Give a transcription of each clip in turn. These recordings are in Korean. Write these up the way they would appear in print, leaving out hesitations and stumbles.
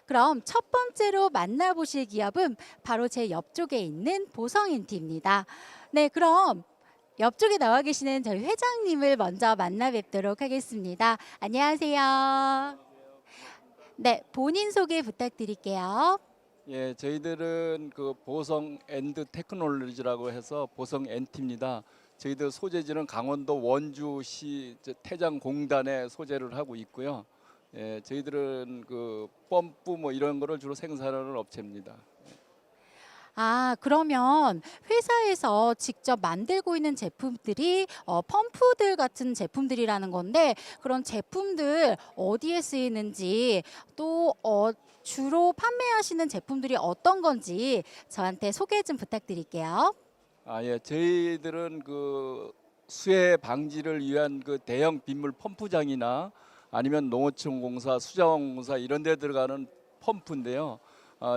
그럼 첫 번째로 만나보실 기업은 바로 제 옆쪽에 있는 보성엔티입니다. 네, 그럼 옆쪽에 나와 계시는 저희 회장님을 먼저 만나 뵙도록 하겠습니다. 안녕하세요. 네, 본인 소개 부탁드릴게요. 예, 저희들은 그 보성 앤드 테크놀로지라고 해서 보성 엔티입니다. 저희들 소재지는 강원도 원주시 태장공단에 소재를 하고 있고요. 예, 저희들은 그 펌프 뭐 이런 거를 주로 생산하는 업체입니다. 아, 그러면 회사에서 직접 만들고 있는 제품들이 펌프들 같은 제품들이라는 건데 그런 제품들 어디에 쓰이는지 또 주로 판매하시는 제품들이 어떤 건지 저한테 소개 좀 부탁드릴게요. 아, 예, 저희들은 그 수해 방지를 위한 그 대형 빗물 펌프장이나 아니면 농어촌 공사, 수자원 공사 이런 데 들어가는 펌프인데요.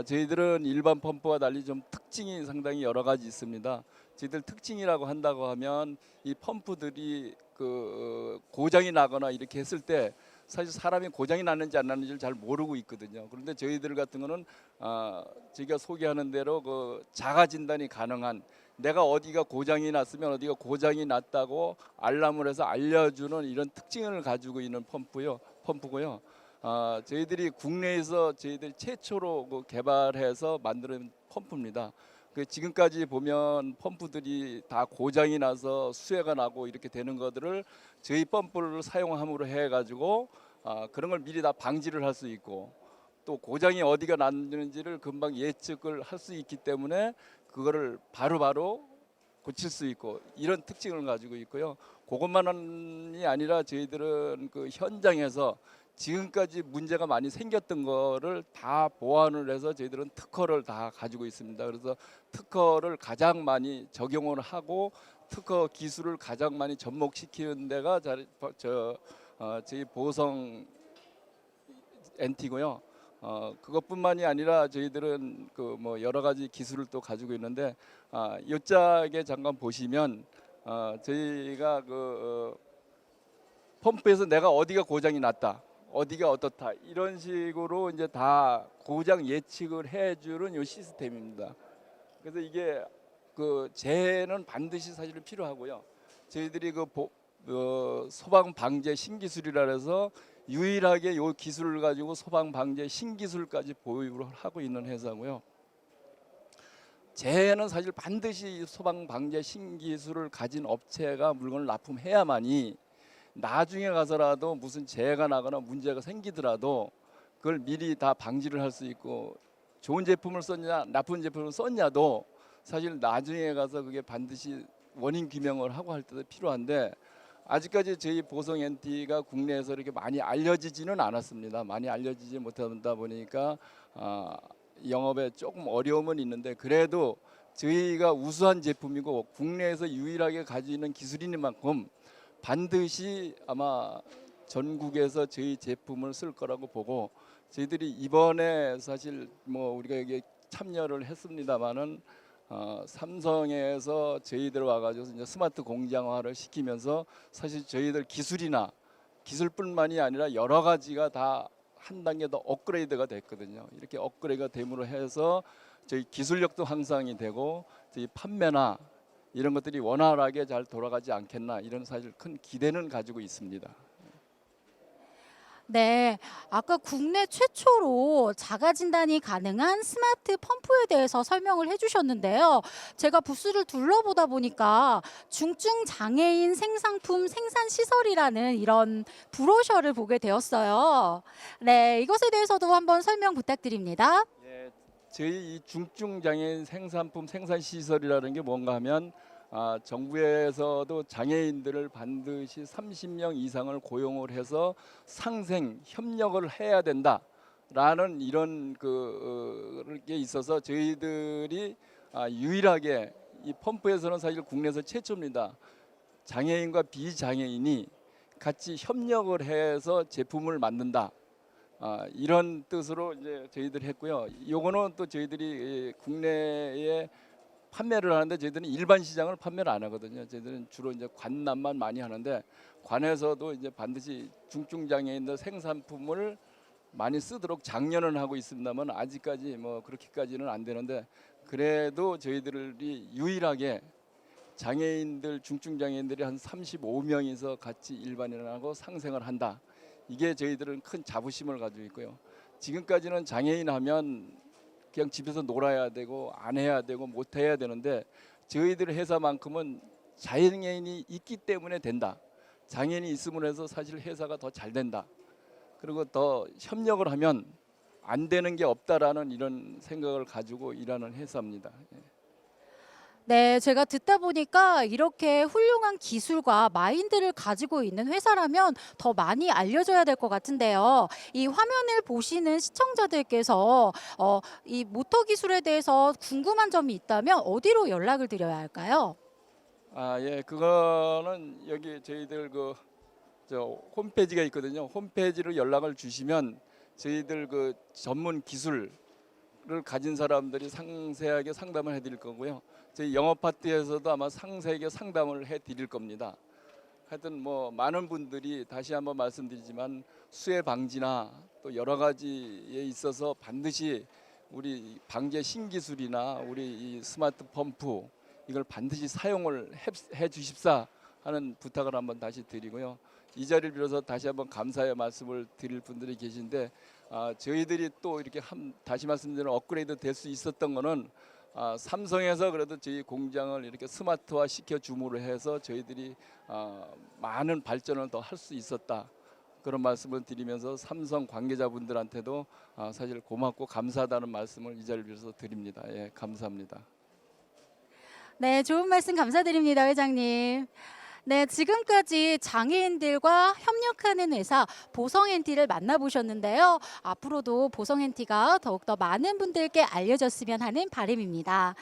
저희들은 일반 펌프와 달리 좀 특징이 상당히 여러 가지 있습니다. 저희들 특징이라고 한다고 하면 이 펌프들이 그 고장이 나거나 이렇게 했을 때 사실 사람이 고장이 났는지 안 났는지를 잘 모르고 있거든요. 그런데 저희들 같은 거는 저희가 소개하는 대로 그 자가 진단이 가능한, 내가 어디가 고장이 났으면 어디가 고장이 났다고 알람을 해서 알려주는 이런 특징을 가지고 있는 펌프고요. 저희들이 국내에서 저희들 최초로 그 개발해서 만드는 펌프입니다. 그 지금까지 보면 펌프들이 다 고장이 나서 수해가 나고 이렇게 되는 것들을 저희 펌프를 사용함으로 해가지고 그런 걸 미리 다 방지를 할 수 있고, 또 고장이 어디가 났는지를 금방 예측을 할 수 있기 때문에 그거를 바로바로 고칠 수 있고 이런 특징을 가지고 있고요. 그것만이 아니라 저희들은 그 현장에서 지금까지 문제가 많이 생겼던 거를 다 보완을 해서 저희들은 특허를 다 가지고 있습니다. 그래서 특허를 가장 많이 적용을 하고 특허 기술을 가장 많이 접목시키는 데가 저희 보성 엔티고요. 그것뿐만이 아니라 저희들은 그 뭐 여러 가지 기술을 또 가지고 있는데, 이 짝에 잠깐 보시면 저희가 그 펌프에서 내가 어디가 고장이 났다, 어디가 어떻다 이런 식으로 이제 다 고장 예측을 해주는 이 시스템입니다. 그래서 이게 그 재해는 반드시 사실은 필요하고요. 저희들이 소방 방재 신기술이라 해서 유일하게 이 기술을 가지고 소방 방재 신기술까지 보유를 하고 있는 회사고요. 재해는 사실 반드시 소방 방재 신기술을 가진 업체가 물건을 납품해야만이 나중에 가서라도 무슨 재해가 나거나 문제가 생기더라도 그걸 미리 다 방지를 할 수 있고, 좋은 제품을 썼냐 나쁜 제품을 썼냐도 사실 나중에 가서 그게 반드시 원인 규명을 하고 할 때도 필요한데, 아직까지 저희 보성 엔티가 국내에서 이렇게 많이 알려지지는 않았습니다. 많이 알려지지 못하다 보니까 영업에 조금 어려움은 있는데, 그래도 저희가 우수한 제품이고 국내에서 유일하게 가지고 있는 기술인 만큼 반드시 아마 전국에서 저희 제품을 쓸 거라고 보고, 저희들이 이번에 사실 뭐 우리가 여기 참여를 했습니다마는 삼성에서 저희들 와가지고 이제 스마트 공장화를 시키면서 사실 저희들 기술뿐만이 아니라 여러 가지가 다 한 단계 더 업그레이드가 됐거든요. 이렇게 업그레이드가 됨으로 해서 저희 기술력도 향상이 되고 저희 판매나 이런 것들이 원활하게 잘 돌아가지 않겠나, 이런 사실 큰 기대는 가지고 있습니다. 네, 아까 국내 최초로 자가 진단이 가능한 스마트 펌프에 대해서 설명을 해주셨는데요. 제가 부스를 둘러보다 보니까 중증 장애인 생산품 생산 시설이라는 이런 브로셔를 보게 되었어요. 네, 이것에 대해서도 한번 설명 부탁드립니다. 예, 저희 이 중증 장애인 생산품 생산 시설이라는 게 뭔가 하면, 정부에서도 장애인들을 반드시 30명 이상을 고용을 해서 상생 협력을 해야 된다라는 이런 그게 있어서 저희들이 유일하게 이 펌프에서는 사실 국내에서 최초입니다. 장애인과 비장애인이 같이 협력을 해서 제품을 만든다. 이런 뜻으로 이제 저희들 했고요. 요거는 또 저희들이 국내에 판매를 하는데, 저희들은 일반 시장을 판매를 안 하거든요. 저희들은 주로 이제 관납만 많이 하는데, 관에서도 이제 반드시 중증 장애인들 생산품을 많이 쓰도록 장려는 하고 있습니다만 아직까지 뭐 그렇게까지는 안 되는데 그래도 저희들이 유일하게 장애인들 중증 장애인들이 한 35명이서 같이 일반인하고 상생을 한다. 이게 저희들은 큰 자부심을 가지고 있고요. 지금까지는 장애인 하면 그냥 집에서 놀아야 되고 안 해야 되고 못 해야 되는데 저희들 회사만큼은 장애인이 있기 때문에 된다. 장애인이 있음으로 해서 사실 회사가 더 잘 된다. 그리고 더 협력을 하면 안 되는 게 없다라는 이런 생각을 가지고 일하는 회사입니다. 네, 제가 듣다 보니까 이렇게 훌륭한 기술과 마인드를 가지고 있는 회사라면 더 많이 알려줘야 될 것 같은데요. 이 화면을 보시는 시청자들께서 이 모터 기술에 대해서 궁금한 점이 있다면 어디로 연락을 드려야 할까요? 아, 예, 그거는 여기 저희들 저 홈페이지가 있거든요. 홈페이지로 연락을 주시면 저희들 그 전문 기술을 가진 사람들이 상세하게 상담을 해드릴 거고요. 저희 영업 파트에서도 아마 상세하게 상담을 해드릴 겁니다. 하여튼 뭐 많은 분들이 다시 한번 말씀드리지만 수해 방지나 또 여러 가지에 있어서 반드시 우리 방제 신기술이나 우리 이 스마트 펌프 이걸 반드시 사용을 해 주십사 하는 부탁을 한번 다시 드리고요. 이 자리를 빌어서 다시 한번 감사의 말씀을 드릴 분들이 계신데 저희들이 또 이렇게 다시 말씀드리는 업그레이드 될 수 있었던 거는 삼성에서 그래도 저희 공장을 이렇게 스마트화 시켜 줌으로 해서 저희들이 많은 발전을 더 할 수 있었다. 그런 말씀을 드리면서 삼성 관계자분들한테도 사실 고맙고 감사하다는 말씀을 이 자리를 빌어서 드립니다. 예, 감사합니다. 네, 좋은 말씀 감사드립니다, 회장님. 네, 지금까지 장애인들과 협력하는 회사 보성엔티를 만나보셨는데요. 앞으로도 보성엔티가 더욱더 많은 분들께 알려졌으면 하는 바람입니다.